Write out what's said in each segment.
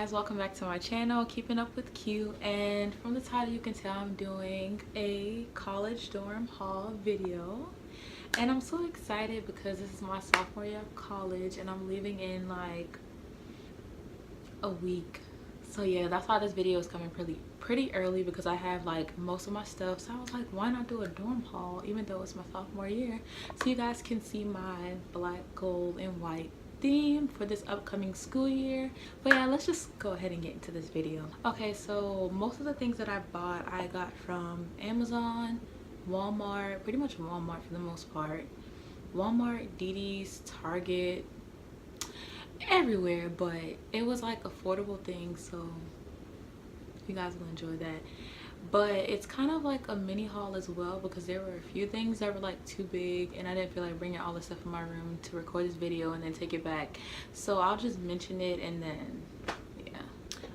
guys, welcome back to my channel, Keeping Up with Q. And from the title you can tell I'm doing a college dorm haul video, and I'm so excited because this is my sophomore year of college and I'm leaving in like a week. So yeah, that's why this video is coming pretty early, because I have like most of my stuff. So I was like, why not do a dorm haul even though it's my sophomore year, so you guys can see my black, gold, and white theme for this upcoming school year. But yeah, let's just go ahead and get into this video. Okay, so most of the things that I bought I got from Amazon, Walmart, pretty much Walmart for the most part. Walmart, DD's, Target, everywhere, but it was like affordable things, so you guys will enjoy that. But it's kind of like a mini haul as well, because there were a few things that were like too big and I didn't feel like bringing all the stuff in my room to record this video and then take it back, so I'll just mention it and then yeah.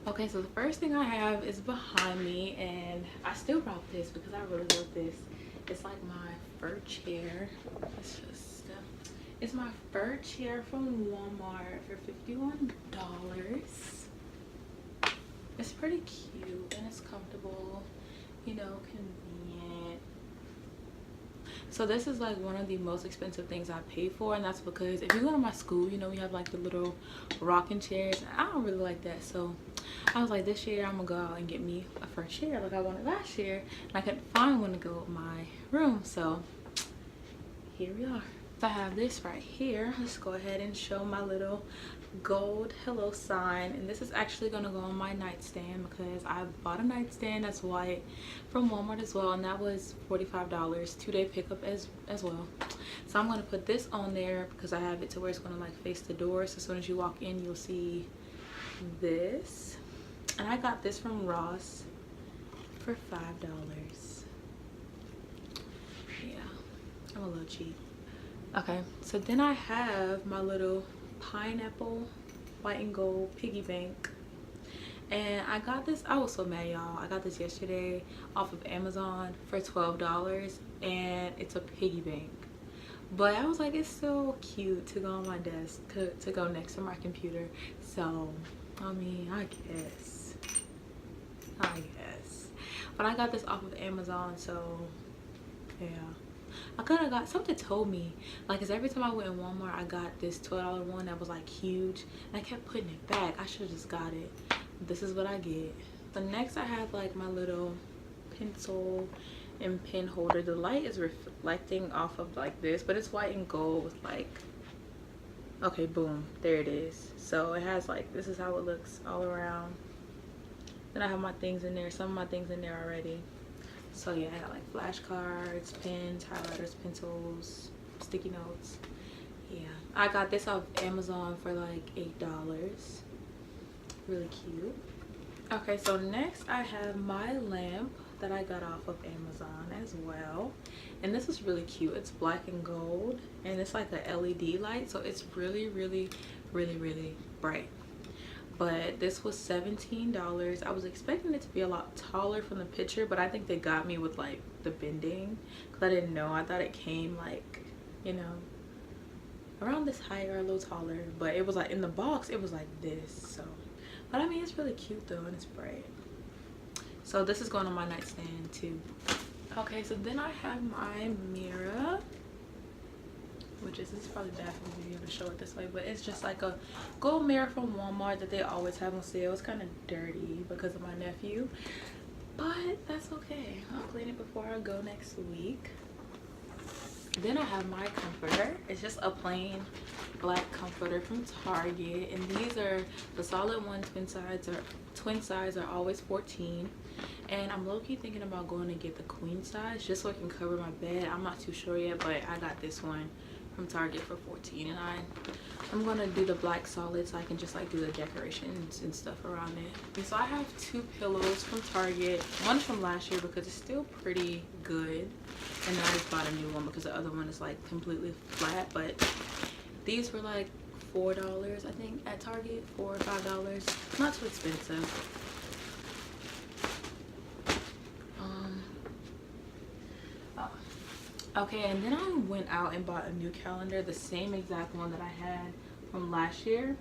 Okay, so the first thing I have is behind me, and I still brought this because I really love this. It's like my fur chair. It's my fur chair from Walmart for $51. It's pretty cute and it's comfortable, you know, convenient. So this is like one of the most expensive things I pay for, and that's because if you go to my school, you know, we have like the little rocking chairs, and I don't really like that. So I was like, this year I'm gonna go out and get me a fur chair like I wanted last year, and I couldn't find one to go with my room, so here we are. I have this right here. Let's go ahead and show my little gold hello sign, and this is actually going to go on my nightstand because I bought a nightstand that's white from Walmart as well, and that was $45, 2-day pickup as well. So I'm going to put this on there because I have it to where it's going to like face the door, so as soon as you walk in you'll see this. And I got this from Ross for $5. Yeah, I'm a little cheap. Okay, so then I have my little pineapple white and gold piggy bank, and I got this, I was so mad y'all, I got this yesterday off of Amazon for $12, and it's a piggy bank, but I was like, it's so cute to go on my desk, to go next to my computer. So I mean, I guess, but I got this off of Amazon, so yeah. I could have got, something told me, like, cause every time I went in Walmart I got this $12 one that was like huge, and I kept putting it back. I should have just got it. This is what I get. So next I have like my little pencil and pen holder. The light is reflecting off of like this, but it's white and gold with like, okay, boom, there it is. So it has like, this is how it looks all around. Then I have my things in there, some of my things in there already. So yeah, I got like flashcards, pens, highlighters, pencils, sticky notes. Yeah, I got this off Amazon for like $8. Really cute. Okay, so next I have my lamp that I got off of Amazon as well, and this is really cute. It's black and gold, and it's like a LED light, so it's really bright. But this was $17. I was expecting it to be a lot taller from the picture, but I think they got me with like the bending, because I didn't know. I thought it came like, you know, around this height or a little taller, but it was like in the box it was like this. So but I mean, it's really cute though, and it's bright. So this is going on my nightstand too. Okay, so then I have my mirror, which is, this is probably bad for me to show it this way, but it's just like a gold mirror from Walmart that they always have on sale. It's kind of dirty because of my nephew, but that's okay. I'll clean it before I go next week. Then I have my comforter. It's just a plain black comforter from Target, and these are the solid one twin size are always 14, and I'm low-key thinking about going to get the queen size just so I can cover my bed. I'm not too sure yet, but I got this one from Target for 14, and I'm gonna do the black solid so I can just like do the decorations and stuff around it. And so I have 2 pillows from Target. One from last year because it's still pretty good, and then I just bought a new one because the other one is like completely flat. But these were like $4 I think at Target, $4 or $5. Not too expensive. Okay, and then I went out and bought a new calendar, the same exact one that I had from last year,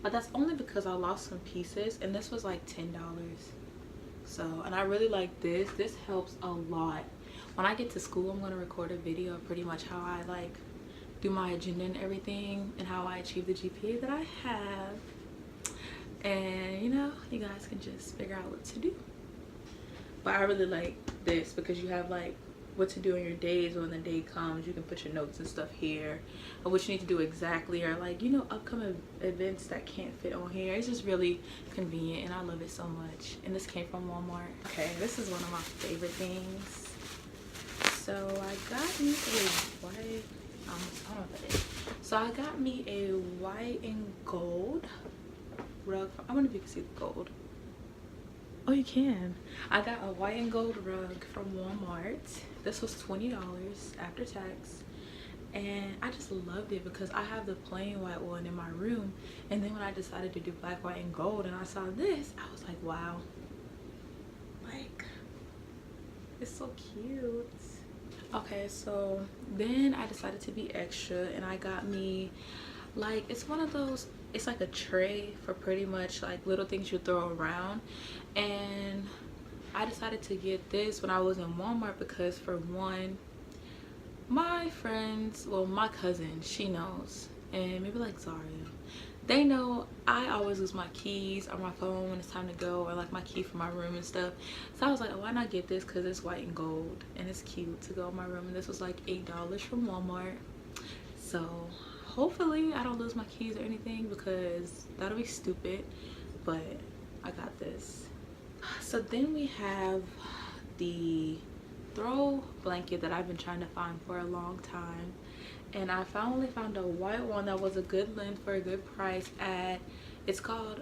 but that's only because I lost some pieces, and this was like $10. So, and I really like this helps a lot. When I get to school, I'm going to record a video of pretty much how I like do my agenda and everything, and how I achieve the GPA that I have. And you know, you guys can just figure out what to do. But I really like this because you have like what to do in your days. When the day comes, you can put your notes and stuff here, or what you need to do exactly, or like, you know, upcoming events that can't fit on here. It's just really convenient, and I love it so much. And this came from Walmart. Okay, this is one of my favorite things. So I got me a white, I don't know what that is. So I got me a white and gold rug. I wonder if you can see the gold. Oh, you can. I got a white and gold rug from Walmart. This was $20 after tax, and I just loved it because I have the plain white one in my room, and then when I decided to do black, white, and gold and I saw this, I was like, wow, like, it's so cute. Okay, so then I decided to be extra, and I got me, like, it's one of those, it's like a tray for pretty much like little things you throw around. And I decided to get this when I was in Walmart because, for one, my friends, well, my cousin, she knows, and maybe like Zaria, they know I always lose my keys or my phone when it's time to go, or like my key for my room and stuff. So I was like, why not get this, because it's white and gold and it's cute to go in my room. And this was like $8 from Walmart. So hopefully I don't lose my keys or anything, because that'll be stupid. But I got this. So then we have the throw blanket that I've been trying to find for a long time, and I finally found a white one that was a good length for a good price at, it's called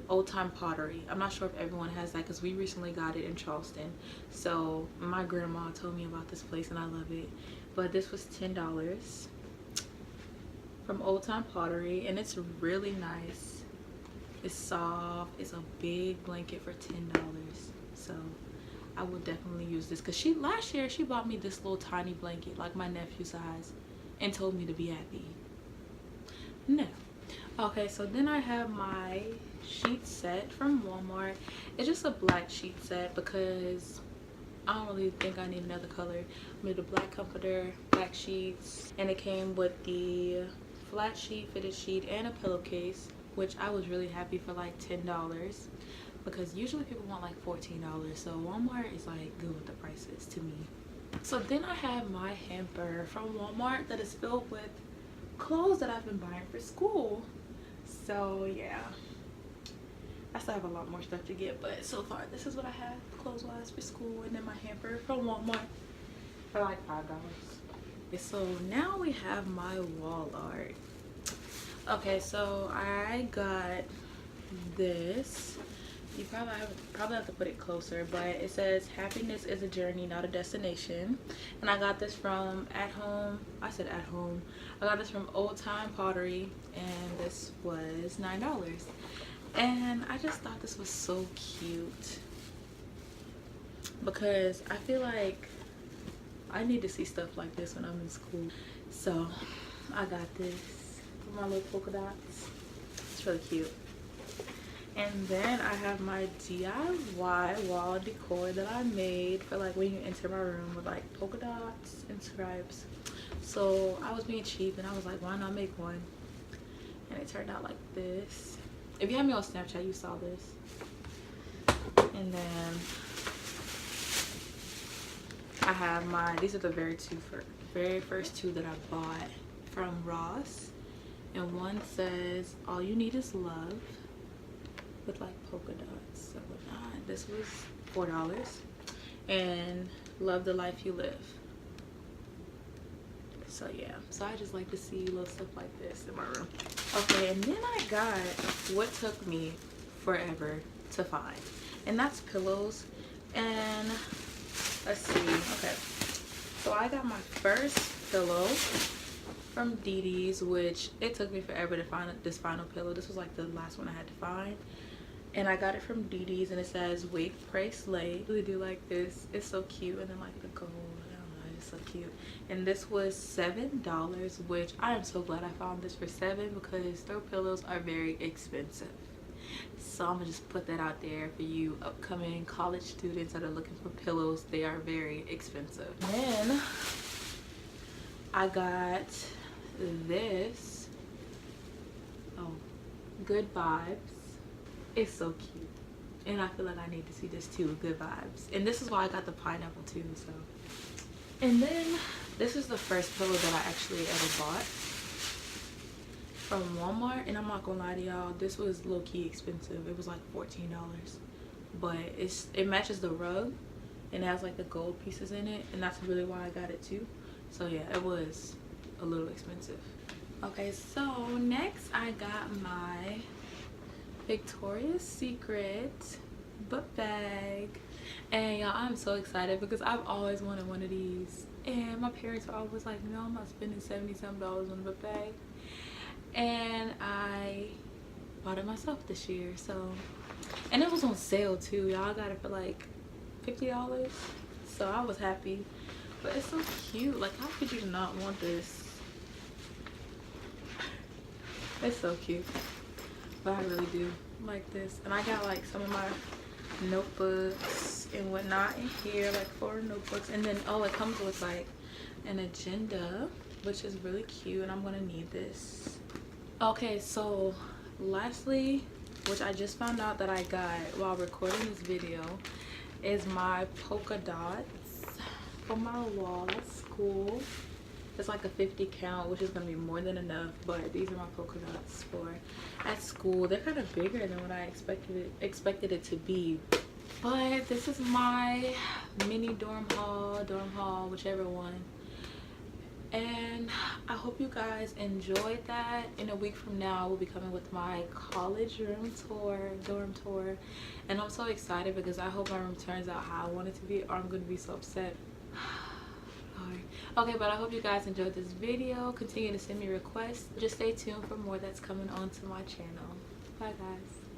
Old Time Pottery. I'm not sure if everyone has that, because we recently got it in Charleston. So my grandma told me about this place and I love it. But this was $10 from Old Time Pottery, and it's really nice. It's soft. It's a big blanket for $10. So I will definitely use this, because last year she bought me this little tiny blanket like my nephew's size and told me to be happy. No. Okay, so then I have my sheet set from Walmart. It's just a black sheet set because I don't really think I need another color. I made a black comforter, black sheets, and it came with the flat sheet, fitted sheet, and a pillowcase, which I was really happy for like $10, because usually people want like $14. So Walmart is like good with the prices to me. So then I have my hamper from Walmart that is filled with clothes that I've been buying for school. So yeah, I still have a lot more stuff to get, but so far this is what I have clothes wise for school. And then my hamper from Walmart for like $5. Okay, so now we have my wall art. Okay, so I got this. You probably have to put it closer, but it says happiness is a journey, not a destination. And I got this from At Home. I said At Home. I got this from Old Time Pottery, and this was $9. And I just thought this was so cute, because I feel like I need to see stuff like this when I'm in school. So I got this with my little polka dots. It's really cute. And then I have my DIY wall decor that I made for like when you enter my room, with like polka dots and stripes. So I was being cheap and I was like, why not make one? And it turned out like this. If you have me on Snapchat, you saw this. And then I have these are the very first two that I bought from Ross. And one says, all you need is love, with like polka dots and whatnot. This was $4. And love the life you live. So yeah, so I just like to see little stuff like this in my room. Okay, and then I got what took me forever to find, and that's pillows. And let's see. Okay, so I got my first pillow from DD's, which it took me forever to find this final pillow. This was like the last one I had to find. And I got it from DD's, and it says wait, pray, slay. I really do like this. It's so cute. And then like the gold, I don't know, It's so cute. And this was $7, which I am so glad I found this for $7 because throw pillows are very expensive. So I'm gonna just put that out there for you upcoming college students that are looking for pillows. They are very expensive. Then I got this. Oh, Good Vibes. It's so cute. And I feel like I need to see this too, Good Vibes. And this is why I got the pineapple too, so. And then this is the first pillow that I actually ever bought from Walmart. And I'm not gonna lie to y'all, this was low-key expensive. It was like $14. But it matches the rug and it has like the gold pieces in it. And that's really why I got it too. So yeah, it was a little expensive. Okay, so next I got my Victoria's Secret book bag. And y'all, I'm so excited because I've always wanted one of these. And my parents are always like, no, I'm not spending $70-something on a book bag. And I bought it myself this year. So, and it was on sale too. Y'all got it for like $50. So I was happy. But it's so cute. Like, how could you not want this? It's so cute. But I really do like this. And I got like some of my notebooks and whatnot in here, like 4 notebooks. And then, oh, it comes with like an agenda, which is really cute. And I'm gonna need this. Okay, so lastly, which I just found out that I got while recording this video, is my polka dots for my wall at school. It's like a 50 count, which is gonna be more than enough, but these are my polka dots for at school. They're kind of bigger than what I expected it to be. But this is my mini dorm haul, whichever one. And I hope you guys enjoyed that. In a week from now, I will be coming with my college room tour, dorm tour. And I'm so excited because I hope my room turns out how I want it to be, or I'm gonna be so upset. Okay, but I hope you guys enjoyed this video. Continue to send me requests. Just stay tuned for more that's coming onto my channel. Bye guys.